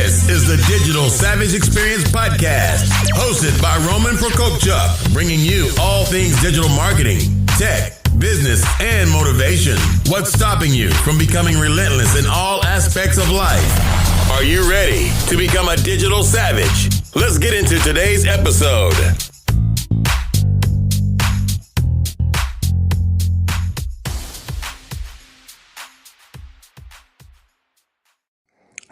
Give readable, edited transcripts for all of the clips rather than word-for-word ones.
This is the Digital Savage Experience Podcast, hosted by Roman Prokopchuk, bringing you all things digital marketing, tech, business, and motivation. What's stopping you from becoming relentless in all aspects of life? Are you ready to become a digital savage? Let's get into today's episode.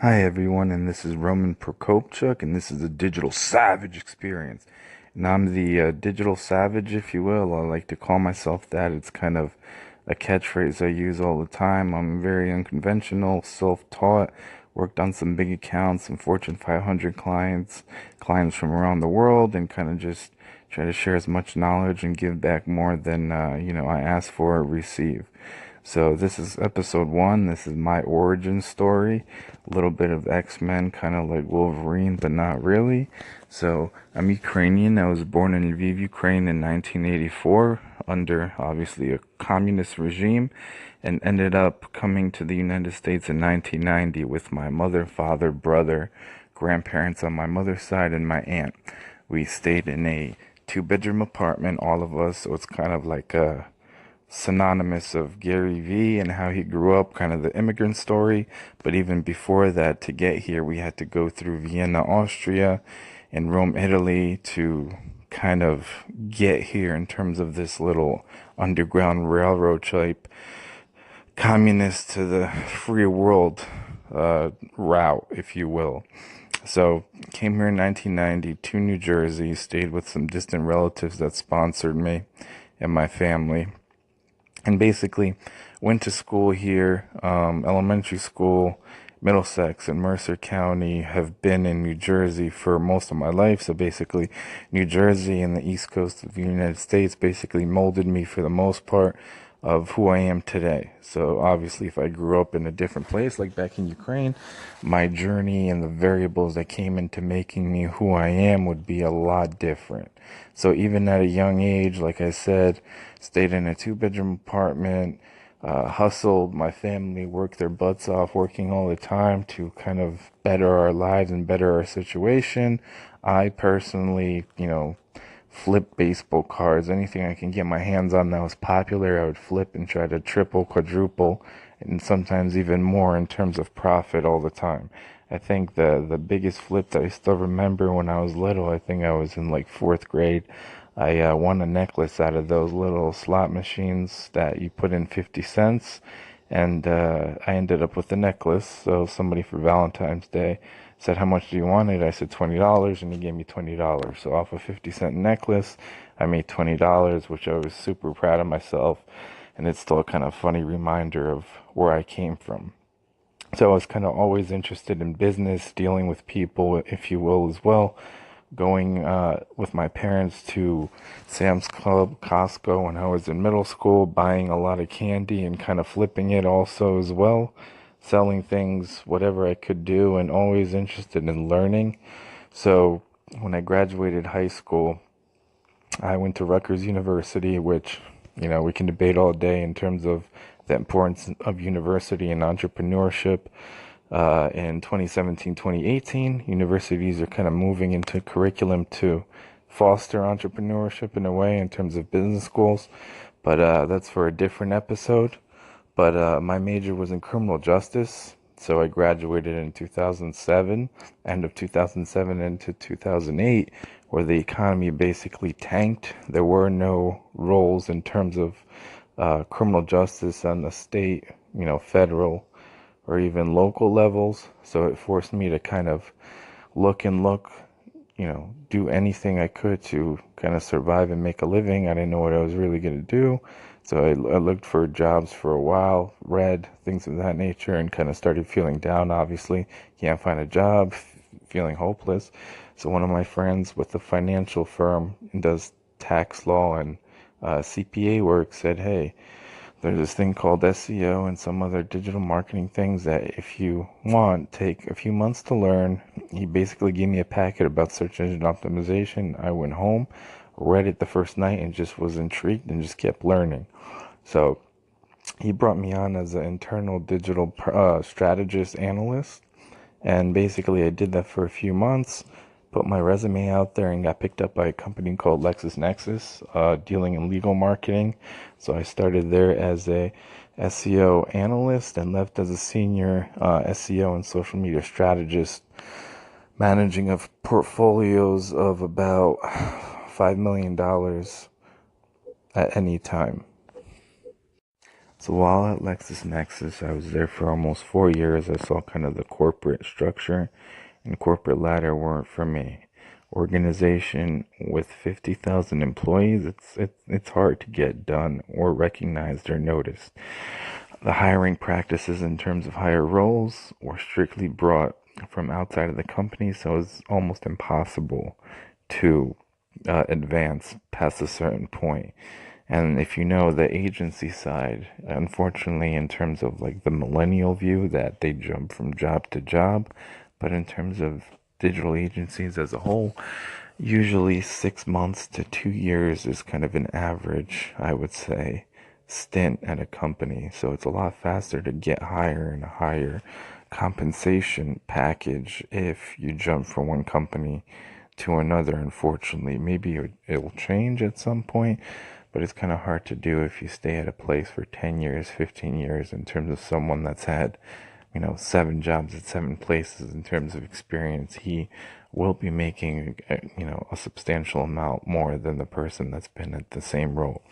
Hi everyone, and this is Roman Prokopchuk, and this is the Digital Savage Experience. And I'm the Digital Savage, if you will. I like to call myself that. It's kind of a catchphrase I use all the time. I'm very unconventional, self-taught, worked on some big accounts, some Fortune 500 clients from around the world, and kind of just try to share as much knowledge and give back more than I ask for or receive. So this is episode 1. This is my origin story. A little bit of X-Men, kind of like Wolverine, but not really. So I'm Ukrainian. I was born in Lviv, Ukraine in 1984 under obviously a communist regime, and ended up coming to the United States in 1990 with my mother, father, brother, grandparents on my mother's side, and my aunt. We stayed in a 2-bedroom apartment, all of us, so it's kind of like a synonymous of Gary Vee and how he grew up, kind of the immigrant story. But even before that, to get here, we had to go through Vienna, Austria, and Rome, Italy to kind of get here in terms of this little underground railroad type communist to the free world route, if you will. So came here in 1990 to New Jersey, stayed with some distant relatives that sponsored me and my family. And basically went to school here, elementary school, Middlesex and Mercer County. Have been in New Jersey for most of my life. So basically New Jersey and the East Coast of the United States basically molded me for the most part of who I am today. So obviously if I grew up in a different place, like back in Ukraine, my journey and the variables that came into making me who I am would be a lot different. So even at a young age, like I said, stayed in a 2-bedroom apartment, hustled. My family worked their butts off, working all the time to kind of better our lives and better our situation. I personally, flip baseball cards. Anything I can get my hands on that was popular, I would flip and try to triple, quadruple, and sometimes even more in terms of profit all the time. I think the biggest flip that I still remember when I was little, I think I was in like 4th grade, I won a necklace out of those little slot machines that you put in 50 cents, and I ended up with the necklace. So somebody for Valentine's Day said, "How much do you want it?" I said $20, and he gave me $20. So off a 50-cent necklace, I made $20, which I was super proud of myself, and it's still a kind of funny reminder of where I came from. So I was kind of always interested in business, dealing with people, if you will, as well. Going with my parents to Sam's Club, Costco when I was in middle school, buying a lot of candy and kind of flipping it also as well. Selling things, whatever I could do, and always interested in learning. So when I graduated high school, I went to Rutgers University, which, we can debate all day in terms of the importance of university and entrepreneurship. In 2017, 2018, universities are kind of moving into curriculum to foster entrepreneurship in a way in terms of business schools. But that's for a different episode. But my major was in criminal justice, so I graduated in 2007, end of 2007 into 2008, where the economy basically tanked. There were no roles in terms of criminal justice on the state, federal, or even local levels. So it forced me to kind of look, do anything I could to kind of survive and make a living. I didn't know what I was really going to do. So I looked for jobs for a while, read, things of that nature, and kind of started feeling down, obviously. Can't find a job, feeling hopeless. So one of my friends with a financial firm and does tax law and CPA work said, "Hey, there's this thing called SEO and some other digital marketing things that if you want, take a few months to learn." He basically gave me a packet about search engine optimization. I went home, read it the first night, and just was intrigued and just kept learning. So he brought me on as an internal digital strategist analyst, And basically, I did that for a few months, put my resume out there, and got picked up by a company called LexisNexis, dealing in legal marketing. So I started there as a SEO analyst and left as a senior SEO and social media strategist, managing of portfolios of about $5 million at any time. So while at LexisNexis, I was there for almost 4 years. I saw kind of the corporate structure and corporate ladder weren't for me. Organization with 50,000 employees, it's hard to get done or recognized or noticed. The hiring practices in terms of higher roles were strictly brought from outside of the company, so it was almost impossible to advance past a certain point. And if you know the agency side, unfortunately, in terms of like the millennial view that they jump from job to job, but in terms of digital agencies as a whole, usually 6 months to 2 years is kind of an average, I would say, stint at a company. So it's a lot faster to get higher and a higher compensation package if you jump from one company to another. Unfortunately, maybe it will change at some point, but it's kind of hard to do if you stay at a place for 10 years, 15 years in terms of someone that's had, 7 jobs at 7 places in terms of experience. He will be making, a substantial amount more than the person that's been at the same role.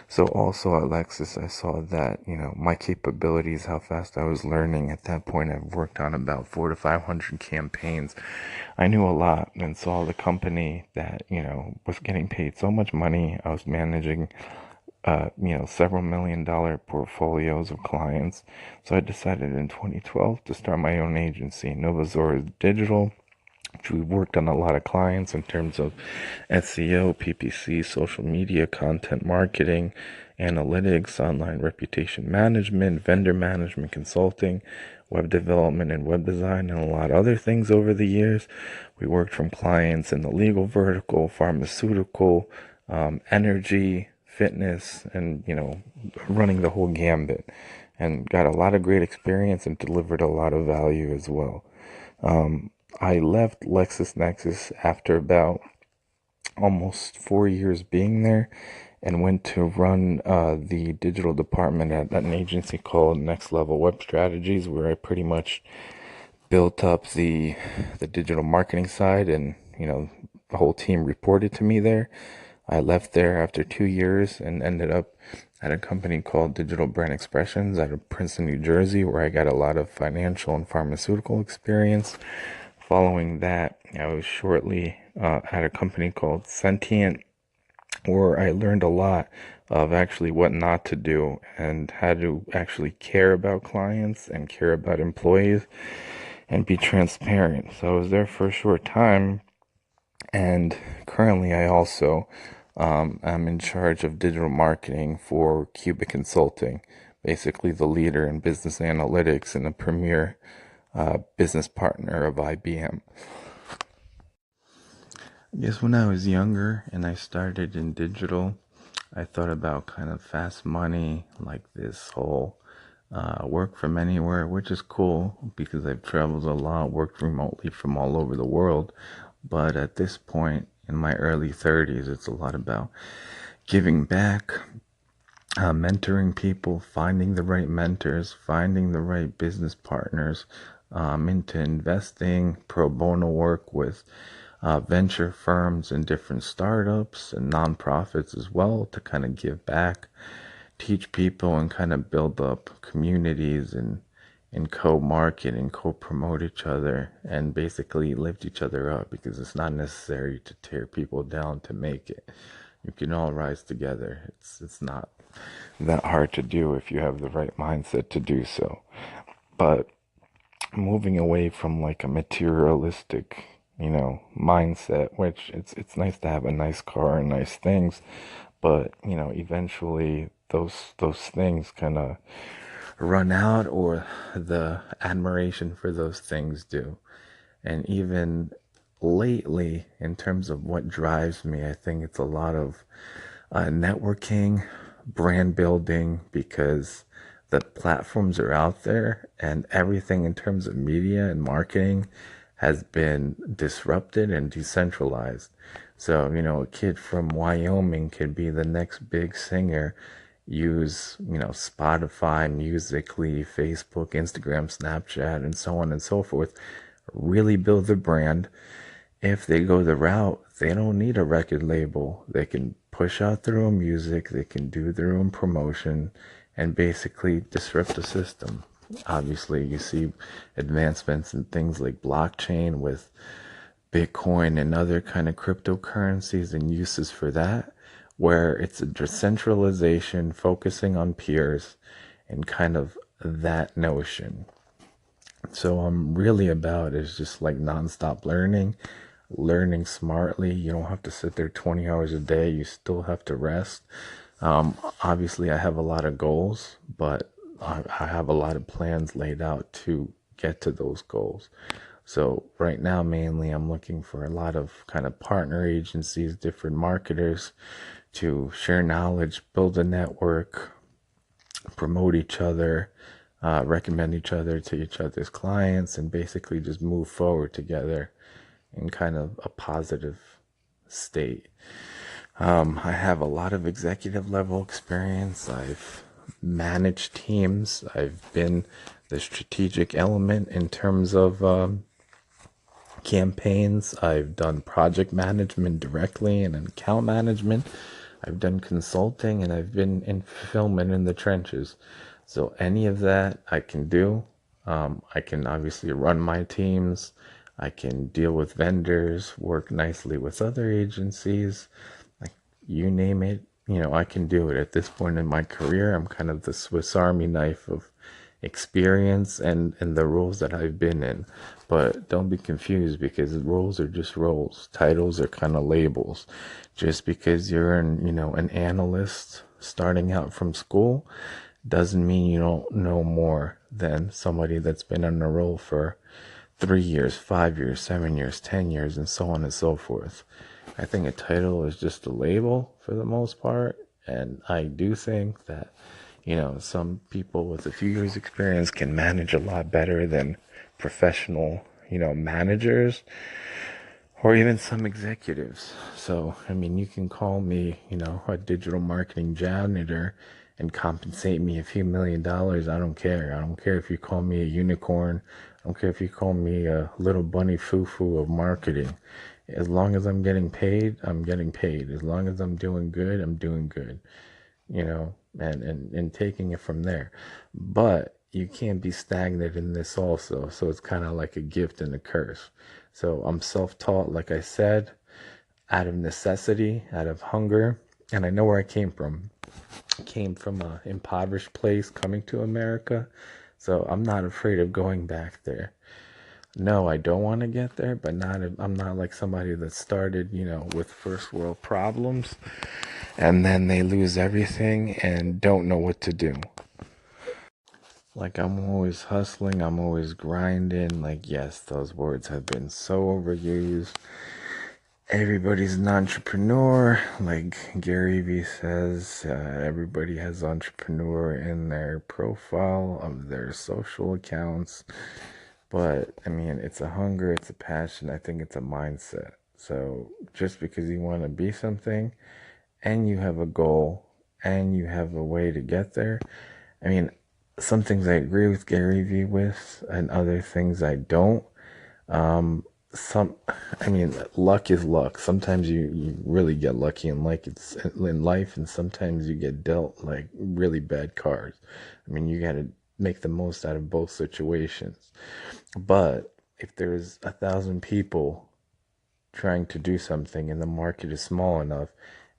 So also at Lexus, I saw that, my capabilities, how fast I was learning. At that point, I've worked on about 400 to 500 campaigns. I knew a lot and saw the company that, was getting paid so much money. I was managing, several $1 million portfolios of clients. So I decided in 2012 to start my own agency, Nova Zora Digital. We worked on a lot of clients in terms of SEO, PPC, social media, content marketing, analytics, online reputation management, vendor management, consulting, web development and web design, and a lot of other things over the years. We worked from clients in the legal vertical, pharmaceutical, energy, fitness, and, running the whole gambit, and got a lot of great experience and delivered a lot of value as well. I left LexisNexis after about almost 4 years being there and went to run the digital department at an agency called Next Level Web Strategies, where I pretty much built up the digital marketing side, and the whole team reported to me there. I left there after 2 years and ended up at a company called Digital Brand Expressions out of Princeton, New Jersey, where I got a lot of financial and pharmaceutical experience. Following that, I was shortly at a company called Sentient, where I learned a lot of actually what not to do and how to actually care about clients and care about employees and be transparent. So I was there for a short time, and currently I also am in charge of digital marketing for Cubic Consulting, basically the leader in business analytics and a premier business partner of IBM. I guess when I was younger and I started in digital, I thought about kind of fast money, like this whole work from anywhere, which is cool because I've traveled a lot, worked remotely from all over the world. But at this point in my early 30s, it's a lot about giving back, mentoring people, finding the right mentors, finding the right business partners, into investing, pro bono work with venture firms and different startups and nonprofits as well, to kind of give back, teach people, and kind of build up communities and co-market and co-promote each other and basically lift each other up, because it's not necessary to tear people down to make it. You can all rise together. It's not that hard to do if you have the right mindset to do so. But moving away from like a materialistic, mindset, which it's nice to have a nice car and nice things, but eventually those things kind of run out, or the admiration for those things do. And even lately, in terms of what drives me, I think it's a lot of networking, brand building, because the platforms are out there, and everything in terms of media and marketing has been disrupted and decentralized. So, a kid from Wyoming could be the next big singer, use, Spotify, Musically, Facebook, Instagram, Snapchat, and so on and so forth, really build their brand. If they go the route, they don't need a record label. They can push out their own music, they can do their own promotion, and basically disrupt the system. Obviously, you see advancements in things like blockchain with Bitcoin and other kind of cryptocurrencies and uses for that, where it's a decentralization focusing on peers and kind of that notion. So I'm really about is just like nonstop learning smartly. You don't have to sit there 20 hours a day. You still have to rest. Obviously, I have a lot of goals, but I have a lot of plans laid out to get to those goals. So right now, mainly, I'm looking for a lot of kind of partner agencies, different marketers to share knowledge, build a network, promote each other, recommend each other to each other's clients, and basically just move forward together in kind of a positive state. I have a lot of executive level experience. I've managed teams. I've been the strategic element in terms of campaigns. I've done project management directly and account management. I've done consulting, and I've been in fulfillment in the trenches. So any of that I can do. I can obviously run my teams. I can deal with vendors, work nicely with other agencies. Like, you name it, I can do it. At this point in my career, I'm kind of the Swiss Army knife of experience and the roles that I've been in. But don't be confused, because roles are just roles. Titles are kind of labels. Just because you're an analyst starting out from school doesn't mean you don't know more than somebody that's been in a role for 3 years, 5 years, 7 years, 10 years, and so on and so forth. I think a title is just a label for the most part. And I do think that, some people with a few years experience can manage a lot better than professional, managers, or even some executives. So, you can call me, a digital marketing janitor and compensate me a few $1,000,000. I don't care. I don't care if you call me a unicorn. I don't care if you call me a little bunny foo-foo of marketing. As long as I'm getting paid, I'm getting paid. As long as I'm doing good, I'm doing good. And taking it from there. But you can't be stagnant in this also. So it's kind of like a gift and a curse. So I'm self-taught, like I said, out of necessity, out of hunger. And I know where I came from. I came from an impoverished place coming to America. So I'm not afraid of going back there. No, I don't want to get there, but I'm not like somebody that started, with first world problems, and then they lose everything and don't know what to do. Like, I'm always hustling, I'm always grinding. Like, yes, those words have been so overused. Everybody's an entrepreneur. Like Gary Vee says, everybody has entrepreneur in their profile of their social accounts. But, it's a hunger, it's a passion, I think it's a mindset. So just because you want to be something and you have a goal and you have a way to get there, some things I agree with Gary Vee with, and other things I don't. Luck is luck. Sometimes you really get lucky in life, and sometimes you get dealt like really bad cards. You got to make the most out of both situations. But if there's 1,000 people trying to do something and the market is small enough,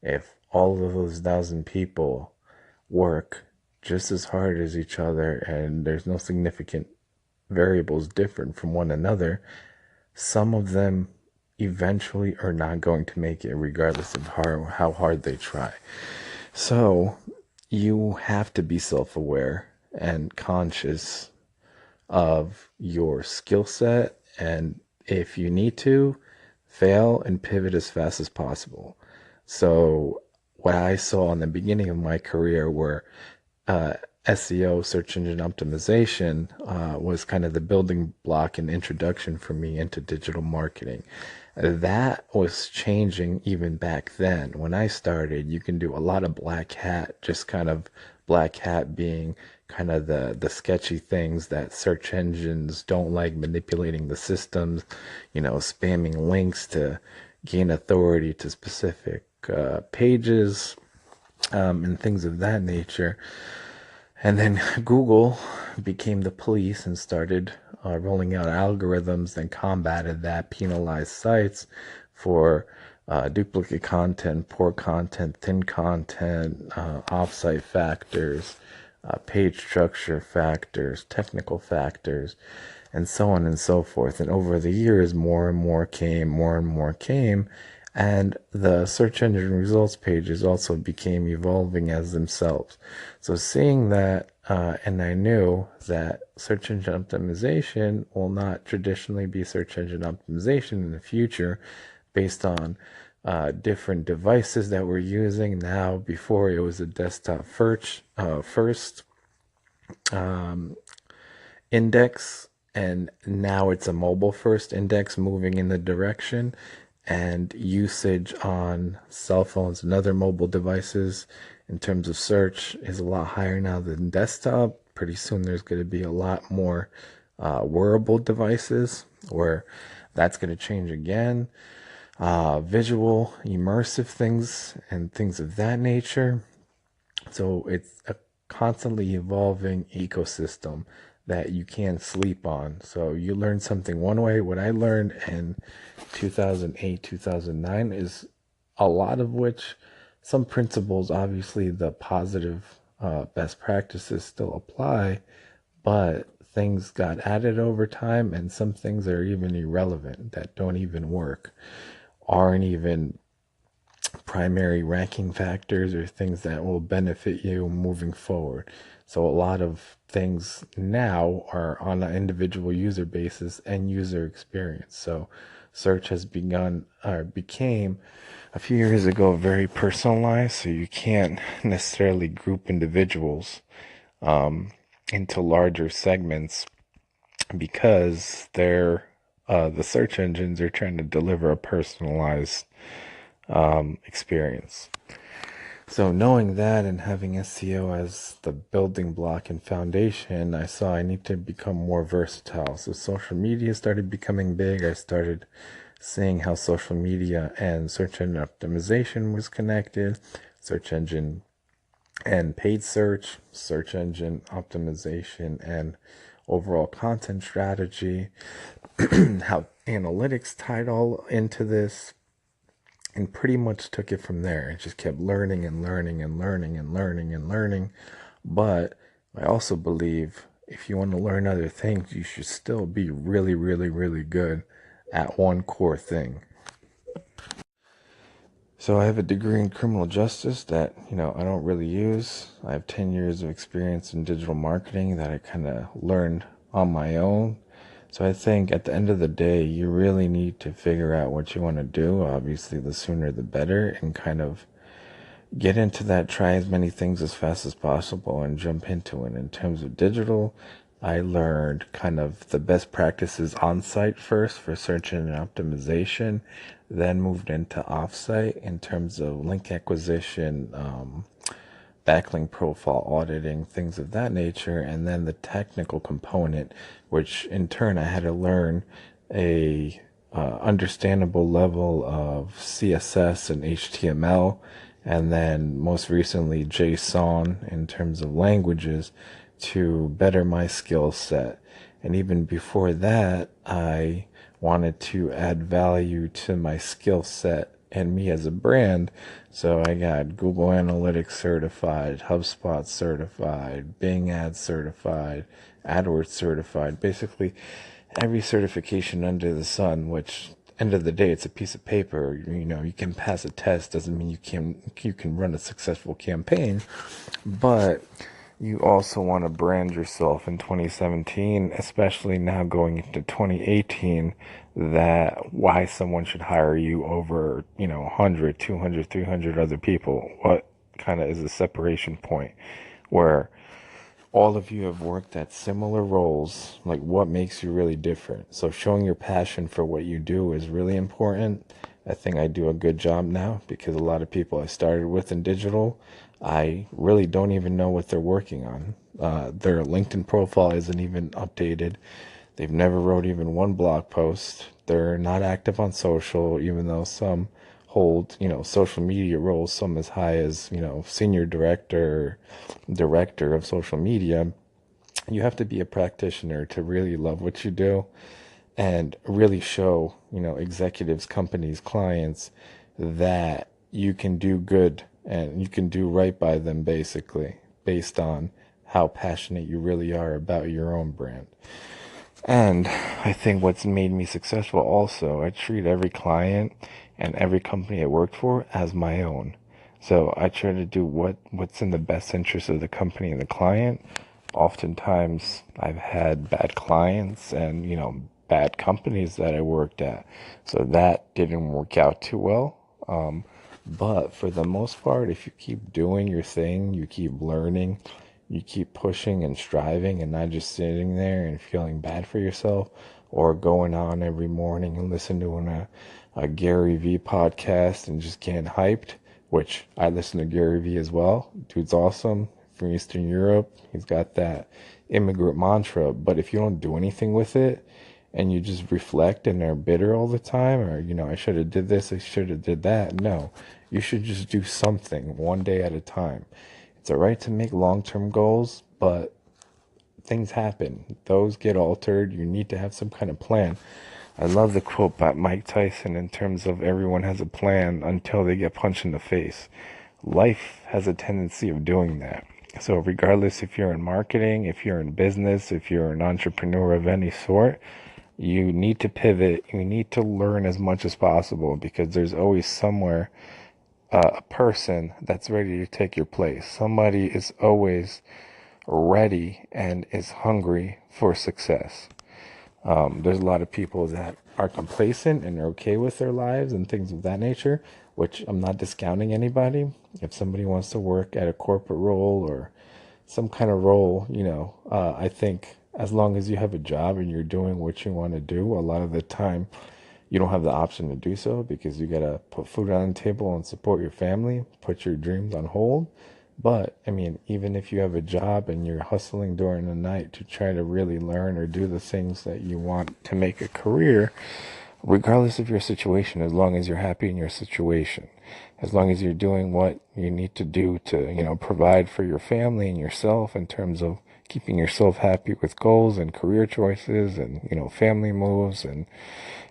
if all of those 1,000 people work just as hard as each other and there's no significant variables different from one another, some of them eventually are not going to make it regardless of how hard they try. So you have to be self-aware and conscious of your skill set, and if you need to, fail and pivot as fast as possible. So what I saw in the beginning of my career were SEO, search engine optimization, was kind of the building block and introduction for me into digital marketing. That was changing even back then. When I started, you can do a lot of black hat, just kind of black hat being kind of the sketchy things that search engines don't like, manipulating the systems, spamming links to gain authority to specific pages, and things of that nature. And then Google became the police and started rolling out algorithms that combated that, penalized sites for duplicate content, poor content, thin content, offsite factors, page structure factors, technical factors, and so on and so forth. And over the years, more and more came, and the search engine results pages also became evolving as themselves. So seeing that, and I knew that search engine optimization will not traditionally be search engine optimization in the future based on different devices that we're using now. Before, it was a desktop first index, and now it's a mobile first index, moving in the direction, and usage on cell phones and other mobile devices in terms of search is a lot higher now than desktop. Pretty soon there's going to be a lot more wearable devices where that's going to change again. Visual, immersive things and things of that nature. So it's a constantly evolving ecosystem that you can't sleep on. So you learn something one way. What I learned in 2008, 2009 is a lot of which, some principles, obviously the positive best practices still apply, but things got added over time, and some things are even irrelevant, that don't even work, aren't even primary ranking factors or things that will benefit you moving forward. So a lot of things now are on an individual user basis and user experience. So search has became a few years ago very personalized, so you can't necessarily group individuals into larger segments because the search engines are trying to deliver a personalized experience. So knowing that and having SEO as the building block and foundation, I saw I need to become more versatile. So social media started becoming big. I started seeing how social media and search engine optimization was connected, search engine and paid search engine optimization, and overall content strategy, how analytics tied all into this, and pretty much took it from there. I just kept learning and learning and learning and learning and learning. But I also believe if you want to learn other things, you should still be really, really, really good at one core thing. So I have a degree in criminal justice that, I don't really use. I have 10 years of experience in digital marketing that I kind of learned on my own. So I think at the end of the day, you really need to figure out what you want to do. Obviously, the sooner the better, and kind of get into that, try as many things as fast as possible and jump into it. In terms of digital, I learned kind of the best practices on site first for search engine optimization, then moved into offsite in terms of link acquisition, backlink profile auditing, things of that nature, and then the technical component, which in turn I had to learn a understandable level of CSS and HTML, and then most recently JSON in terms of languages to better my skill set. And even before that, I wanted to add value to my skill set and me as a brand. So I got Google Analytics certified, HubSpot certified, Bing Ads certified, AdWords certified, basically every certification under the sun, which end of the day, it's a piece of paper. You can pass a test, doesn't mean you can run a successful campaign, but you also want to brand yourself in 2017, especially now going into 2018, that why someone should hire you over, 100, 200, 300 other people. What kind of is the separation point where all of you have worked at similar roles. Like, what makes you really different? So showing your passion for what you do is really important. I think I do a good job now because a lot of people I started with in digital, I really don't even know what they're working on. Their LinkedIn profile isn't even updated. They've never wrote even one blog post. They're not active on social, even though some hold, social media roles, some as high as, senior director of social media. You have to be a practitioner to really love what you do and really show, executives, companies, clients that you can do good and you can do right by them, basically, based on how passionate you really are about your own brand. And I think what's made me successful also, I treat every client and every company I worked for as my own. So I try to do what's in the best interest of the company and the client. Oftentimes I've had bad clients and, bad companies that I worked at. So that didn't work out too well. But for the most part, if you keep doing your thing, you keep learning, you keep pushing and striving and not just sitting there and feeling bad for yourself or going on every morning and listening to a Gary Vee podcast and just getting hyped, which I listen to Gary Vee as well. Dude's awesome from Eastern Europe. He's got that immigrant mantra, but if you don't do anything with it and you just reflect and are bitter all the time or, I should have did this, I should have did that. No, you should just do something one day at a time. It's all right to make long-term goals, but things happen. Those get altered. You need to have some kind of plan. I love the quote by Mike Tyson in terms of everyone has a plan until they get punched in the face. Life has a tendency of doing that. So regardless if you're in marketing, if you're in business, if you're an entrepreneur of any sort, you need to pivot. You need to learn as much as possible because there's always somewhere a person that's ready to take your place. Somebody is always ready and is hungry for success. There's a lot of people that are complacent and are okay with their lives and things of that nature, which I'm not discounting anybody. If somebody wants to work at a corporate role or some kind of role, I think as long as you have a job and you're doing what you want to do, a lot of the time you don't have the option to do so because you got to put food on the table and support your family, put your dreams on hold. But, even if you have a job and you're hustling during the night to try to really learn or do the things that you want to make a career, regardless of your situation, as long as you're happy in your situation, as long as you're doing what you need to do to, provide for your family and yourself in terms of keeping yourself happy with goals and career choices and, family moves and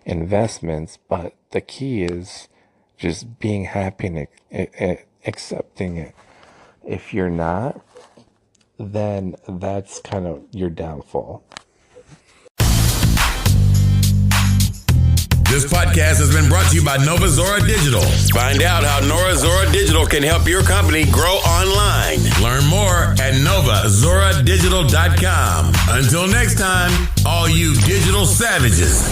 investments. But the key is just being happy and accepting it. If you're not, then that's kind of your downfall. This podcast has been brought to you by Nova Zora Digital. Find out how Nova Zora Digital can help your company grow online. Learn more at novazoradigital.com. Until next time, all you digital savages.